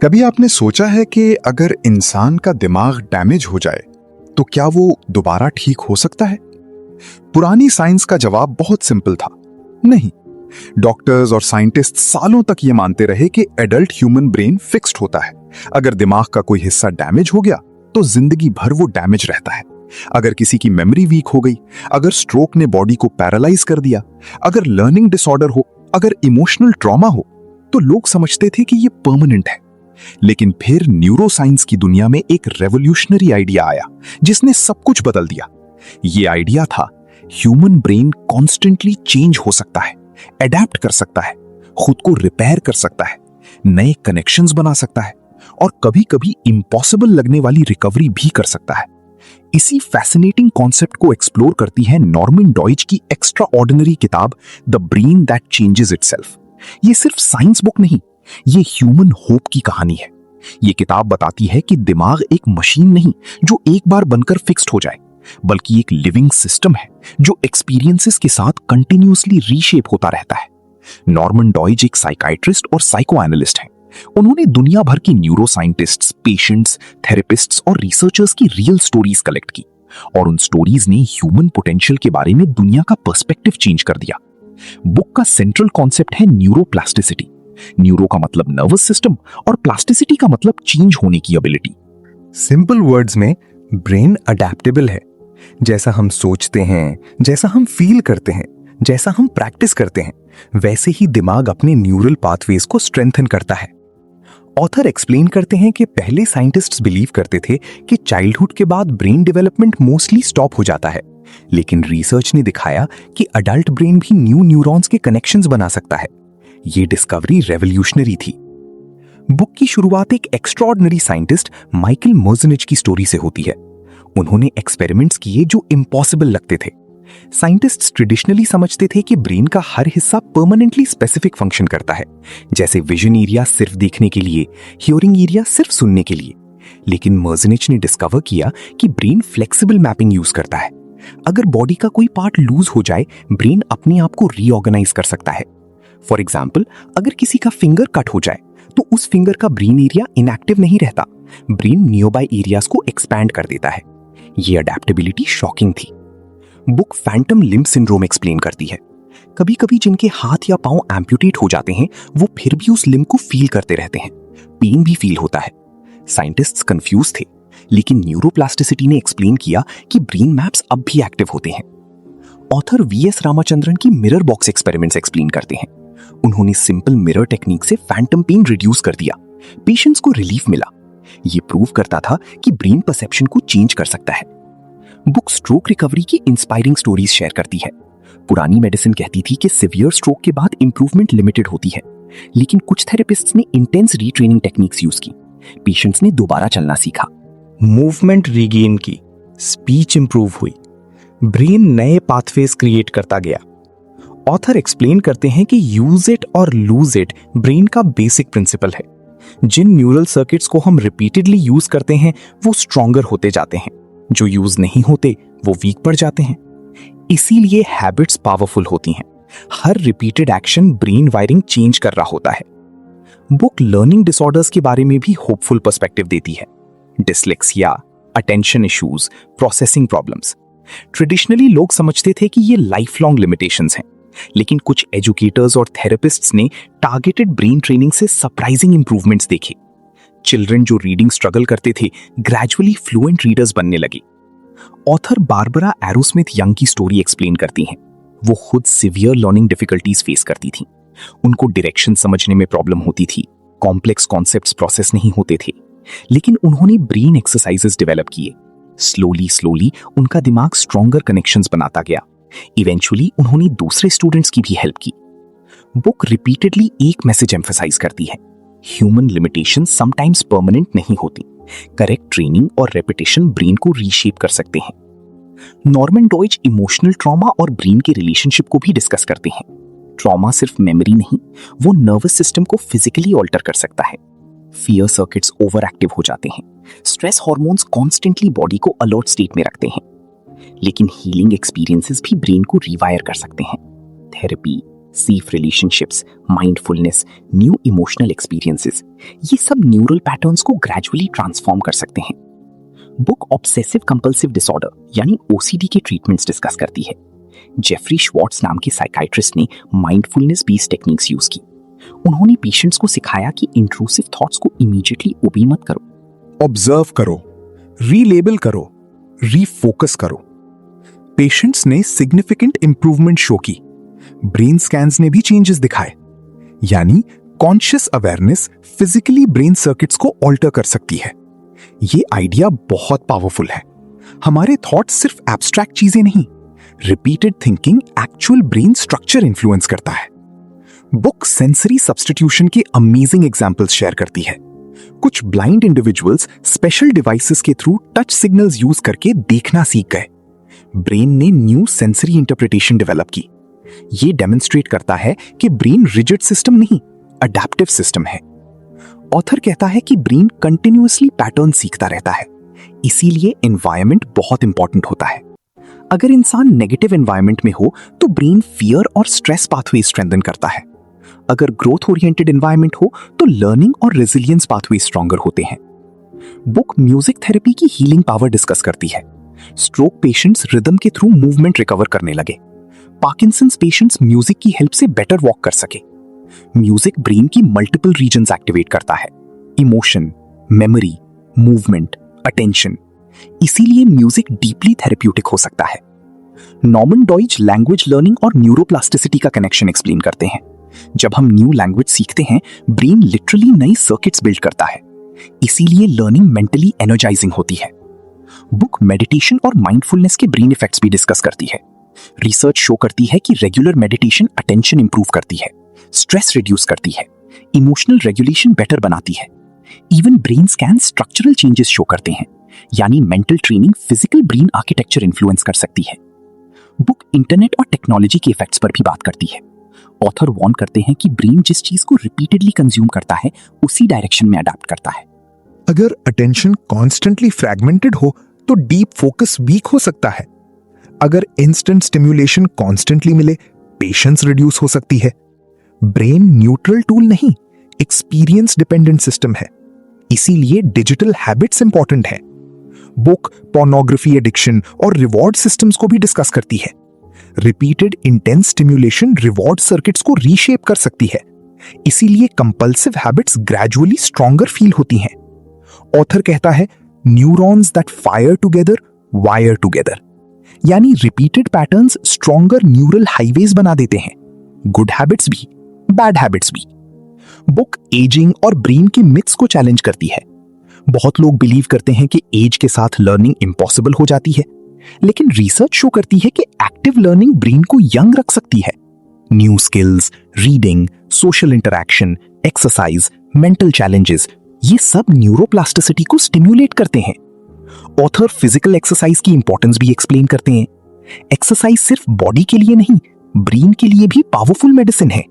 कभी आपने सोचा है कि अगर इंसान का दिमाग डैमेज हो जाए तो क्या वो दोबारा ठीक हो सकता है? पुरानी साइंस का जवाब बहुत सिंपल था, नहीं। डॉक्टर्स और साइंटिस्ट सालों तक ये मानते रहे कि एडल्ट ह्यूमन ब्रेन फिक्स्ड होता है। अगर दिमाग का कोई हिस्सा डैमेज हो गया तो जिंदगी भर वो डैमेज रहता है। अगर किसी की मेमोरी वीक हो गई, अगर स्ट्रोक ने बॉडी को पैरालाइज कर दिया, अगर लर्निंग डिसऑर्डर हो, अगर इमोशनल ट्रॉमा हो, तो लोग समझते थे कि ये परमानेंट है। लेकिन फिर न्यूरोसाइंस की दुनिया में एक रेवोल्यूशनरी आइडिया आया जिसने सब कुछ बदल दिया। ये आइडिया था ह्यूमन ब्रेन कॉन्स्टेंटली चेंज हो सकता है, अडेप्ट कर सकता है, खुद को रिपेयर कर सकता है, नए कनेक्शंस बना सकता है और कभी-कभी इम्पॉसिबल लगने वाली रिकवरी भी कर सकता है। इसी फैसिनेटिंग कॉन्सेप्ट को एक्सप्लोर करती है नॉर्मन डॉइच की एक्स्ट्रा ऑर्डिनरी किताब the brain that changes itself. ये सिर्फ साइंस बुक नहीं, ये ह्यूमन होप की कहानी है। ये किताब बताती है कि दिमाग एक मशीन नहीं जो एक बार बनकर फिक्स्ड हो जाए, बल्कि एक लिविंग सिस्टम है जो एक्सपीरियंसेस के साथ कंटिन्यूअसली रीशेप होता रहता है। नॉर्मन डॉइच एक साइकाइट्रिस्ट और साइको एनालिस्ट हैं। उन्होंने दुनिया भर की न्यूरो साइंटिस्ट्स, पेशेंट्स, थेरेपिस्ट्स और रिसर्चर्स की रियल स्टोरीज कलेक्ट की और उन स्टोरीज ने ह्यूमन पोटेंशियल के बारे में दुनिया का पर्सपेक्टिव चेंज कर दिया। बुक का सेंट्रल कॉन्सेप्ट है न्यूरोप्लास्टिसिटी। न्यूरो का मतलब नर्वस सिस्टम और प्लास्टिसिटी का मतलब चेंज होने की एबिलिटी। सिंपल वर्ड्स में ब्रेन अडैप्टेबल है। जैसा हम सोचते हैं, जैसा हम फील करते हैं, जैसा हम प्रैक्टिस करते हैं, वैसे ही दिमाग अपने न्यूरल पाथवेज को स्ट्रेंथन करता है। ऑथर एक्सप्लेन करते हैं कि पहले साइंटिस्ट्स बिलीव करते थे कि चाइल्डहुड के बाद ब्रेन डेवलपमेंट मोस्टली स्टॉप हो जाता है, लेकिन रिसर्च ने दिखाया कि अडल्ट ब्रेन भी न्यू न्यूरॉन्स के कनेक्शंस बना सकता है। ये डिस्कवरी रेवोल्यूशनरी थी। बुक की शुरुआत एक एक्स्ट्राऑर्डिनरी साइंटिस्ट माइकल मोजनिच की स्टोरी से होती है। उन्होंने एक्सपेरिमेंट्स किए जो इम्पॉसिबल लगते थे। साइंटिस्ट्स ट्रेडिशनली समझते थे कि ब्रेन का हर हिस्सा परमानेंटली स्पेसिफिक फंक्शन करता है, जैसे विजन एरिया सिर्फ देखने के लिए, हियरिंग एरिया सिर्फ सुनने के लिए। लेकिन मोजनिच ने डिस्कवर किया कि ब्रेन फ्लेक्सिबल मैपिंग यूज करता है। अगर बॉडी का कोई पार्ट लूज हो जाए, ब्रेन अपने आप को रीऑर्गेनाइज कर सकता है। फॉर एग्जाम्पल, अगर किसी का फिंगर कट हो जाए तो उस फिंगर का ब्रेन एरिया इनएक्टिव नहीं रहता, ब्रेन नियरबाई एरियाज को एक्सपैंड कर देता है। ये अडैप्टेबिलिटी शॉकिंग थी। Book Phantom limb syndrome explain करती है। कभी कभी जिनके हाथ या पांव एम्प्यूटेट हो जाते हैं वो फिर भी उस लिम्ब को फील करते रहते हैं, पेन भी फील होता है। साइंटिस्ट्स कंफ्यूज थे, लेकिन न्यूरोप्लास्टिसिटी ने एक्सप्लेन किया कि ब्रेन मैप्स अब भी एक्टिव होते हैं। ऑथर वीएस रामाचंद्रन की मिरर बॉक्स एक्सपेरिमेंट्स एक्सप्लेन करते हैं। उन्होंने सिंपल मिरर टेक्निक से फैंटम पेन रिड्यूस कर दिया। पेशेंट्स को रिलीफ मिला। ये प्रूव करता था कि ब्रेन परसेप्शन को चेंज कर सकता है। बुक स्ट्रोक रिकवरी की इंस्पायरिंग स्टोरीज शेयर करती है। पुरानी मेडिसिन कहती थी कि सिवियर स्ट्रोक के बाद इंप्रूवमेंट लिमिटेड होती है, लेकिन कुछ थेरेपिस्ट्स ने इंटेंस रीट्रेनिंग टेक्निक्स यूज की। पेशेंट्स ने दोबारा चलना सीखा, मूवमेंट रीगेन की, स्पीच इंप्रूव हुई, ब्रेन नए पाथवेज क्रिएट करता गया। ऑथर एक्सप्लेन करते हैं कि यूज इट और लूज इट ब्रेन का बेसिक प्रिंसिपल है। जिन न्यूरल सर्किट्स को हम रिपीटेडली यूज करते हैं वो स्ट्रॉन्गर होते जाते हैं, जो यूज नहीं होते वो वीक पड़ जाते हैं। इसीलिए हैबिट्स पावरफुल होती हैं। हर repeated action brain wiring change कर रहा होता है। बुक लर्निंग डिसऑर्डर्स के बारे में भी होपफुल पर्सपेक्टिव देती है। Dyslexia, attention issues, processing problems. Traditionally लोग समझते थे कि ये लाइफ लॉन्ग लिमिटेशंस हैं, लेकिन कुछ एजुकेटर्स और थेरेपिस्ट्स ने टारगेटेड ब्रेन ट्रेनिंग से सरप्राइजिंग इंप्रूवमेंट्स देखे। चिल्ड्रन जो रीडिंग स्ट्रगल करते थे ग्रेजुअली फ्लुएंट रीडर्स बनने लगे। ऑथर बारबरा एरोस्मिथ यंग की स्टोरी एक्सप्लेन करती हैं। वो खुद सिवियर लर्निंग डिफिकल्टीज फेस करती थीं। उनको डायरेक्शन समझने में प्रॉब्लम होती थी, कॉम्प्लेक्स कॉन्सेप्ट्स प्रोसेस नहीं होते थे, लेकिन उन्होंने ब्रेन एक्सरसाइजेस डेवलप किए। स्लोली उनका दिमाग स्ट्रॉन्गर कनेक्शंस बनाता गया। इवेंचुअली उन्होंने दूसरे स्टूडेंट्स की भी हेल्प की। बुक रिपीटेडली एक मैसेज एम्फसाइज करती है, ह्यूमन लिमिटेशन समटाइम्स परमानेंट नहीं होती। करेक्ट ट्रेनिंग और रेपिटेशन ब्रेन को रीशेप कर सकते हैं। नॉर्मन डॉइच इमोशनल ट्रॉमा और ब्रेन के रिलेशनशिप को भी डिस्कस करते हैं। ट्रॉमा सिर्फ मेमोरी नहीं, वो नर्वस सिस्टम को फिजिकली ऑल्टर कर सकता है। फियर सर्किट्स ओवर एक्टिव हो जाते हैं। स्ट्रेस हार्मोन्स कॉन्स्टेंटली बॉडी को अलर्ट स्टेट में रखते हैं। लेकिन हीलिंग एक्सपीरियंसेस भी ब्रेन को रिवायर कर सकते हैं। Therapy, safe relationships, mindfulness, new emotional experiences, ये सब न्यूरल पैटर्न्स को ग्रेजुअली ट्रांसफॉर्म कर सकते हैं। बुक ऑब्सेसिव कंपल्सिव डिसऑर्डर यानी ओसीडी के ट्रीटमेंट्स डिस्कस करती है। जेफरी श्वार्ट्ज नाम के साइकाइट्रिस्ट ने माइंडफुलनेस बेस्ड टेक्निक्स यूज की। उन्होंने पेशेंट्स को सिखाया कि इंट्रूसिव थॉट्स को इमीडिएटली ओबे मत करो, ऑब्जर्व करो, रीलेबल करो, रीफोकस करो। पेशेंट्स ने सिग्निफिकेंट इंप्रूवमेंट शो की। ब्रेन स्कैन्स ने भी चेंजेस दिखाए। यानी conscious awareness physically brain circuits को ऑल्टर कर सकती है। ये आइडिया बहुत पावरफुल है। हमारे थॉट्स सिर्फ एब्स्ट्रैक्ट चीजें नहीं, repeated thinking actual brain structure influence करता है। बुक सेंसरी सब्स्टिट्यूशन के अमेजिंग एग्जांपल्स शेयर करती है। कुछ ब्लाइंड इंडिविजुअल्स स्पेशल डिवाइसेस के थ्रू टच सिग्नल्स यूज करके देखना सीख गए। ब्रेन ने न्यू सेंसरी इंटरप्रिटेशन डेवलप की। ये डेमोन्स्ट्रेट करता है कि ब्रेन रिजिड सिस्टम नहीं, अडैप्टिव सिस्टम है। ऑथर कहता है कि ब्रेन कंटिन्यूअसली पैटर्न सीखता रहता है, इसीलिए एनवायरनमेंट बहुत इंपॉर्टेंट होता है। अगर इंसान नेगेटिव एनवायरनमेंट में हो तो ब्रेन फियर और स्ट्रेस पाथवे स्ट्रेंथन करता है। अगर ग्रोथ ओरिएंटेड एनवायरनमेंट हो तो लर्निंग और रेजिलियंस पाथवे स्ट्रॉन्गर होते हैं। बुक म्यूजिक थेरेपी की हीलिंग पावर डिस्कस करती है। स्ट्रोक पेशेंट्स रिदम के थ्रू मूवमेंट रिकवर करने लगे। पार्किंसंस पेशेंट्स म्यूजिक की हेल्प से बेटर वॉक कर सके। म्यूजिक ब्रेन की मल्टीपल रीजन्स एक्टिवेट करता है, इमोशन, मेमोरी, मूवमेंट, अटेंशन। इसीलिए म्यूजिक डीपली थेरेप्यूटिक हो सकता है। नॉर्मन डॉइच लैंग्वेज लर्निंग और न्यूरोप्लास्टिसिटी का कनेक्शन एक्सप्लेन करते हैं। जब हम न्यू लैंग्वेज सीखते हैं, ब्रेन लिटरली नई सर्किट्स बिल्ड करता है, इसीलिए लर्निंग मेंटली एनर्जाइजिंग होती है। बुक मेडिटेशन और माइंडफुलनेस के ब्रेन इफेक्ट्स भी डिस्कस करती है। रिसर्च शो करती है कि रेगुलर मेडिटेशन अटेंशन इंप्रूव करती है, स्ट्रेस रिड्यूस करती है, इमोशनल रेगुलेशन बेटर बनाती है। Even brain scan structural changes show करते हैं, यानी mental training physical brain architecture influence कर सकती है। बुक इंटरनेट और टेक्नोलॉजी के इफेक्ट्स पर भी बात करती है। ऑथर वार्न करते हैं कि ब्रेन जिस चीज को रिपीटेडली कंज्यूम करता है उसी डायरेक्शन में अडैप्ट करता है। अगर अटेंशन कॉन्स्टेंटली फ्रैगमेंटेड हो तो डीप फोकस वीक हो सकता है। अगर इंस्टेंट स्टिम्युलेशन कॉन्स्टेंटली मिले, पेशेंस रिड्यूस हो सकती है। ब्रेन न्यूट्रल टूल नहीं, एक्सपीरियंस डिपेंडेंट सिस्टम है, इसीलिए डिजिटल हैबिट्स इंपॉर्टेंट है। बुक पोर्नोग्राफी एडिक्शन और रिवॉर्ड सिस्टम्स को भी डिस्कस करती है। Repeated intense stimulation reward circuits को रीशेप कर सकती है, इसीलिए compulsive habits gradually stronger feel होती हैं। ऑथर कहता है, neurons that fire together wire together, यानी repeated patterns stronger neural highways बना देते हैं, गुड हैबिट्स भी, बैड हैबिट्स भी। बुक एजिंग और ब्रेन के मिथ्स को चैलेंज करती है। बहुत लोग बिलीव करते हैं कि एज के साथ लर्निंग इम्पॉसिबल हो जाती है, लेकिन रिसर्च शो करती है कि एक्टिव लर्निंग ब्रेन को यंग रख सकती है। New skills, reading, social interaction, exercise, mental challenges, ये सब न्यूरोप्लास्टिसिटी को स्टिम्युलेट करते हैं। ऑथर फिजिकल एक्सरसाइज की इंपॉर्टेंस भी एक्सप्लेन करते हैं। एक्सरसाइज सिर्फ बॉडी के लिए नहीं, ब्रेन के लिए भी पावरफुल मेडिसिन है।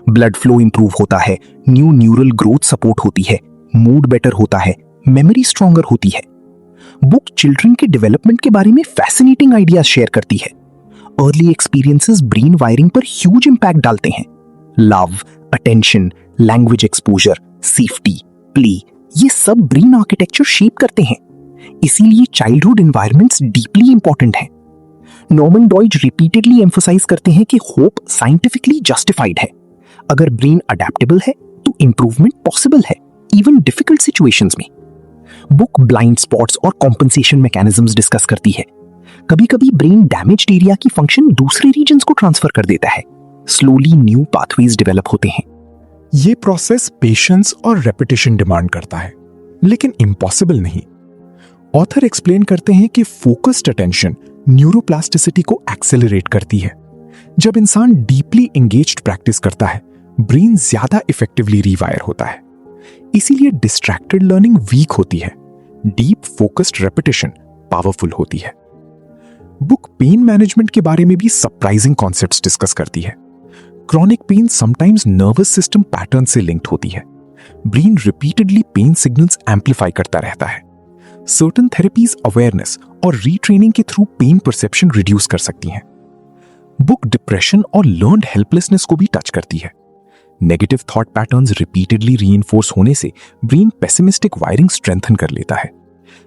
ब्लड फ्लो इंप्रूव होता है, न्यू न्यूरल ग्रोथ सपोर्ट होती है, मूड बेटर होता है, मेमोरी स्ट्रॉन्गर होती है। बुक चिल्ड्रन के डेवलपमेंट के बारे में फैसिनेटिंग आइडियाज शेयर करती है। अर्ली एक्सपीरियंसेस ब्रेन वायरिंग पर ह्यूज इंपैक्ट डालते हैं। Love, attention, language exposure, safety, play, ये सब ब्रेन आर्किटेक्चर शेप करते हैं, इसीलिए चाइल्डहुड एनवायरनमेंट्स डीपली इंपॉर्टेंट हैं। नॉर्मन डॉइच रिपीटेडली एम्फसाइज करते हैं कि होप साइंटिफिकली जस्टिफाइड है। अगर ब्रेन अडैप्टेबल है तो इंप्रूवमेंट पॉसिबल है, इवन डिफिकल्ट सिचुएशंस में। बुक ब्लाइंड स्पॉट्स और कॉम्पनसेशन मैकेनिज्म्स डिस्कस करती है। कभी कभी ब्रेन डैमेज्ड एरिया की फंक्शन दूसरे रीजन्स को ट्रांसफर कर देता है, स्लोली न्यू पाथवेज डेवलप होते हैं। ये प्रोसेस पेशेंस और रेपिटेशन डिमांड करता है, लेकिन इम्पॉसिबल नहीं। ऑथर एक्सप्लेन करते हैं कि फोकस्ड अटेंशन न्यूरोप्लास्टिसिटी को एक्सेलरेट करती है। जब इंसान डीपली एंगेज्ड प्रैक्टिस करता है, ब्रेन ज्यादा इफेक्टिवली रीवायर होता है, इसीलिए डिस्ट्रैक्टेड लर्निंग वीक होती है, डीप फोकस्ड रेपिटेशन पावरफुल होती है। बुक पेन मैनेजमेंट के बारे में भी सरप्राइजिंग कॉन्सेप्ट्स डिस्कस करती है। Chronic pain sometimes nervous system pattern से लिंक्ड होती है। Brain repeatedly pain signals amplify करता रहता है। सर्टेन थेरेपीज अवेयरनेस और रीट्रेनिंग के थ्रू पेन परसेप्शन रिड्यूस कर सकती हैं। बुक डिप्रेशन और लर्न्ड हेल्पलेसनेस को भी टच करती है। Negative thought patterns repeatedly reinforce होने से ब्रेन पेसिमिस्टिक वायरिंग स्ट्रेंथन कर लेता है,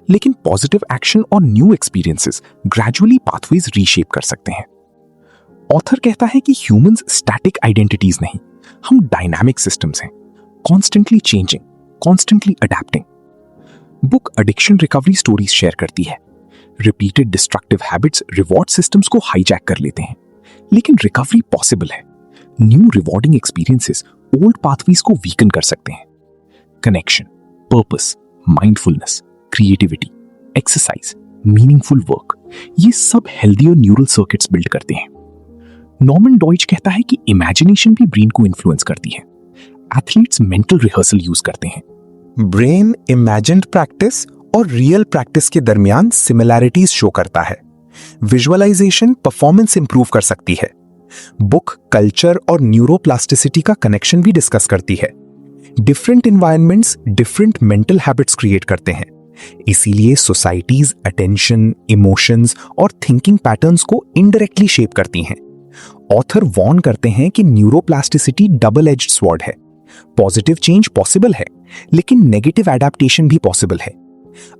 लेकिन पॉजिटिव एक्शन और new experiences gradually pathways reshape कर सकते हैं। ऑथर कहता है कि ह्यूमंस स्टैटिक आइडेंटिटीज नहीं, हम डायनामिक सिस्टम्स हैं, constantly changing, constantly adapting. Book addiction recovery stories share करती है। Repeated destructive habits reward systems को हाईजैक कर लेते हैं, लेकिन रिकवरी पॉसिबल है। New rewarding experiences old pathways को वीकन कर सकते हैं। Connection, purpose, mindfulness, creativity, exercise, meaningful work, ये सब हेल्दियर न्यूरल सर्किट्स बिल्ड करते हैं। नॉर्मन डॉइच कहता है कि इमेजिनेशन भी ब्रेन को इन्फ्लुएंस करती है। एथलीट्स मेंटल रिहर्सल यूज करते हैं। ब्रेन इमेजिन्ड प्रैक्टिस और रियल प्रैक्टिस के दरमियान सिमिलैरिटीज शो करता है। विजुअलाइजेशन परफॉर्मेंस इंप्रूव कर सकती है। बुक कल्चर और न्यूरोप्लास्टिसिटी का कनेक्शन भी डिस्कस करती है। Different environments different mental habits create करते हैं, इसीलिए सोसाइटीज अटेंशन, इमोशंस और थिंकिंग पैटर्न्स को इनडायरेक्टली शेप करती हैं। ऑथर वॉर्न करते हैं कि न्यूरोप्लास्टिसिटी डबल एज्ड स्वॉर्ड है। पॉजिटिव चेंज पॉसिबल है, लेकिन नेगेटिव एडेप्टेशन भी पॉसिबल है।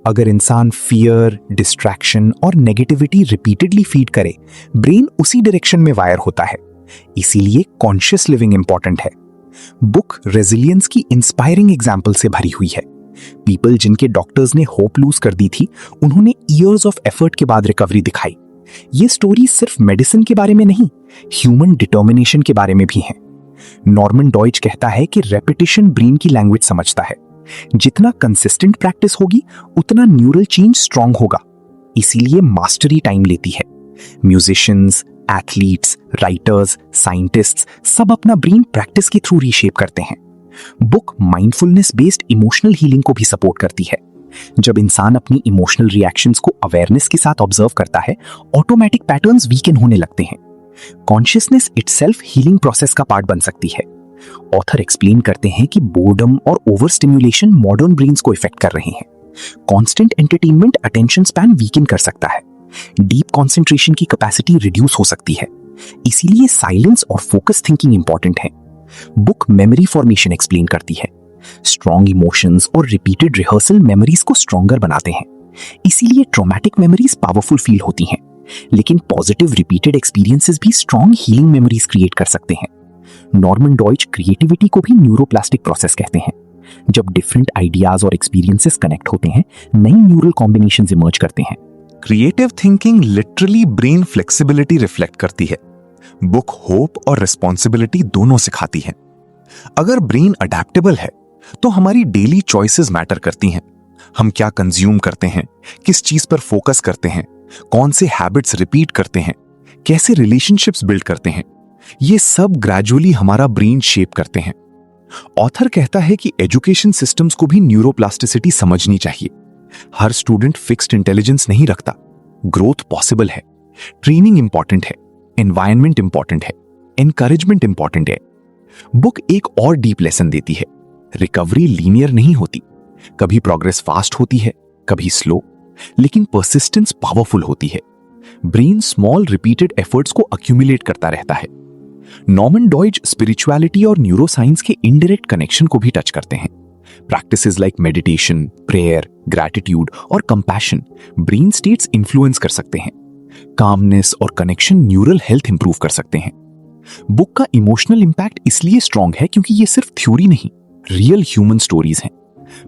अगर इंसान फियर, डिस्ट्रैक्शन और नेगेटिविटी रिपीटेडली फीड करे, ब्रेन उसी डायरेक्शन में वायर होता है। इसीलिए कॉन्शियस लिविंग इंपॉर्टेंट है। बुक रेजिलियंस की इंस्पायरिंग एग्जाम्पल से भरी हुई है। पीपल जिनके डॉक्टर्स ने होप लूज कर दी थी, उन्होंने ईयर्स ऑफ एफर्ट के बाद रिकवरी दिखाई। ये स्टोरी सिर्फ मेडिसिन के बारे में नहीं, ह्यूमन डिटर्मिनेशन के बारे में भी है। नॉर्मन डॉइच कहता है कि रेपिटेशन ब्रेन की लैंग्वेज समझता है। जितना कंसिस्टेंट प्रैक्टिस होगी, उतना न्यूरल चेंज स्ट्रांग होगा। इसीलिए मास्टरी टाइम लेती है। म्यूजिशियंस, एथलीट्स, राइटर्स, साइंटिस्ट्स सब अपना ब्रेन प्रैक्टिस के थ्रू रीशेप करते हैं। Book mindfulness based emotional healing को भी सपोर्ट करती है। जब इंसान अपनी इमोशनल रिएक्शंस को अवेयरनेस के साथ ऑब्जर्व करता है, ऑटोमेटिक पैटर्न्स वीकन होने लगते हैं। कॉन्शियसनेस इटसेल्फ हीलिंग प्रोसेस का पार्ट बन सकती है। ऑथर एक्सप्लेन करते हैं कि बोर्डम और ओवर स्टिम्युलेशन मॉडर्न ब्रेन्स को इफेक्ट कर रहे हैं। Constant entertainment attention span weaken कर सकता है। डीप कंसंट्रेशन की कैपेसिटी रिड्यूस हो सकती है। इसीलिए साइलेंस और फोकस थिंकिंग इंपॉर्टेंट है। बुक मेमोरी फॉर्मेशन एक्सप्लेन करती है। स्ट्रॉन्ग इमोशंस और रिपीटेड रिहर्सल मेमोरीज को स्ट्रॉन्गर बनाते हैं। इसीलिए ट्रॉमेटिक मेमोरीज पावरफुल फील होती हैं, लेकिन पॉजिटिव रिपीटेड एक्सपीरियंसेस भी स्ट्रॉन्ग हीलिंग मेमोरीज क्रिएट कर सकते हैं। नॉर्मन डॉइच क्रिएटिविटी को भी न्यूरोप्लास्टिक प्रोसेस कहते हैं। जब डिफरेंट आइडियाज और एक्सपीरियंसेस कनेक्ट होते हैं, नई न्यूरल कॉम्बिनेशंस इमर्ज करते हैं। Creative thinking literally brain flexibility reflect करती है। बुक होप और रिस्पॉन्सिबिलिटी दोनों सिखाती है। अगर ब्रेन अडेप्टेबल है, तो हमारी डेली चॉइसेस मैटर करती हैं। हम क्या कंज्यूम करते हैं, किस चीज पर फोकस करते हैं, कौन से हैबिट्स रिपीट करते हैं, कैसे रिलेशनशिप्स बिल्ड करते हैं, ये सब ग्रेजुअली हमारा ब्रेन शेप करते हैं। ऑथर कहता है कि एजुकेशन सिस्टम्स को भी न्यूरोप्लास्टिसिटी समझनी चाहिए। हर स्टूडेंट फिक्स्ड इंटेलिजेंस नहीं रखता। ग्रोथ पॉसिबल है। ट्रेनिंग इंपॉर्टेंट है, एनवायरनमेंट इंपॉर्टेंट है, एनकरेजमेंट इंपॉर्टेंट है। बुक एक और डीप लेसन देती है। रिकवरी लीनियर नहीं होती। कभी प्रोग्रेस फास्ट होती है, कभी स्लो, लेकिन परसिस्टेंस पावरफुल होती है। ब्रेन स्मॉल रिपीटेड एफर्ट्स को अक्यूमुलेट करता रहता है। नॉर्मन डॉइच स्पिरिचुअलिटी और न्यूरोसाइंस के इनडायरेक्ट कनेक्शन को भी टच करते हैं। Practices like meditation, prayer, gratitude और कंपैशन ब्रेन स्टेट्स इन्फ्लुएंस कर सकते हैं। कामनेस और कनेक्शन न्यूरल हेल्थ इंप्रूव कर सकते हैं। बुक का इमोशनल इंपैक्ट इसलिए स्ट्रांग है क्योंकि ये सिर्फ थ्योरी नहीं, रियल ह्यूमन स्टोरीज हैं।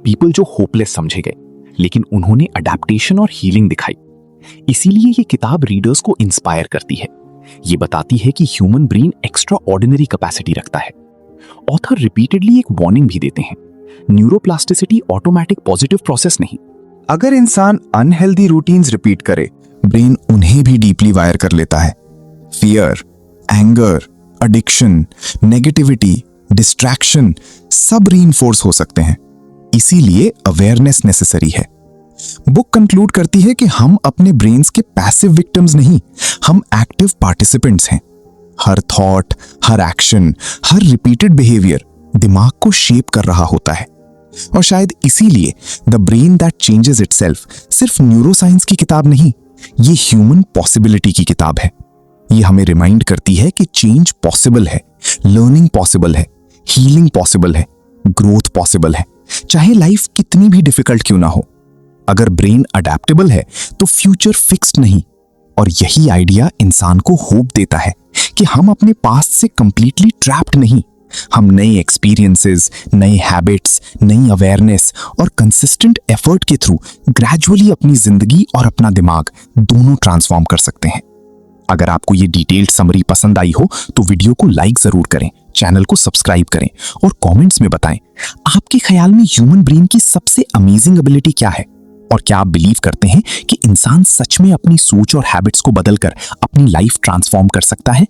पीपल जो होपलेस समझे गए, लेकिन उन्होंने अडेप्टेशन और हीलिंग दिखाई। इसीलिए ये किताब रीडर्स को इंस्पायर करती है। ये बताती है कि human brain extra ordinary capacity रखता है। ऑथर रिपीटेडली एक वार्निंग भी देते हैं, न्यूरोप्लास्टिसिटी ऑटोमेटिक पॉजिटिव प्रोसेस नहीं। अगर इंसान अनहेल्दी रूटीन्स रिपीट करे, ब्रेन उन्हें भी डीपली वायर कर लेता है। Fear, anger, addiction, negativity, distraction सब रीइंफोर्स हो सकते हैं। इसीलिए अवेयरनेस नेसेसरी है। बुक कंक्लूड करती है कि हम अपने ब्रेन्स के पैसिव विक्टिम्स नहीं, हम एक्टिव पार्टिसिपेंट्स हैं। हर थॉट, हर एक्शन, हर रिपीटेड बिहेवियर दिमाग को शेप कर रहा होता है। और शायद इसीलिए the brain that changes itself सिर्फ न्यूरोसाइंस की किताब नहीं, ये ह्यूमन पॉसिबिलिटी की किताब है। ये हमें रिमाइंड करती है कि चेंज पॉसिबल है, लर्निंग पॉसिबल है, हीलिंग पॉसिबल है, ग्रोथ पॉसिबल है, चाहे लाइफ कितनी भी डिफिकल्ट क्यों ना हो। अगर ब्रेन अडेप्टेबल है तो फ्यूचर फिक्स्ड नहीं। और यही आइडिया इंसान को होप देता है कि हम अपने पास्ट से कंप्लीटली ट्रैप्ड नहीं। हम नए एक्सपीरियंसेस, नए हैबिट्स, नई अवेयरनेस और कंसिस्टेंट एफर्ट के थ्रू ग्रेजुअली अपनी जिंदगी और अपना दिमाग दोनों ट्रांसफॉर्म कर सकते हैं। अगर आपको ये डिटेल्ड समरी पसंद आई हो तो वीडियो को लाइक जरूर करें, चैनल को सब्सक्राइब करें और कमेंट्स में बताएं आपके ख्याल में ह्यूमन ब्रेन की सबसे अमेजिंग एबिलिटी क्या है, और क्या आप बिलीव करते हैं कि इंसान सच में अपनी सोच और हैबिट्स को बदलकर अपनी लाइफ ट्रांसफॉर्म कर सकता है।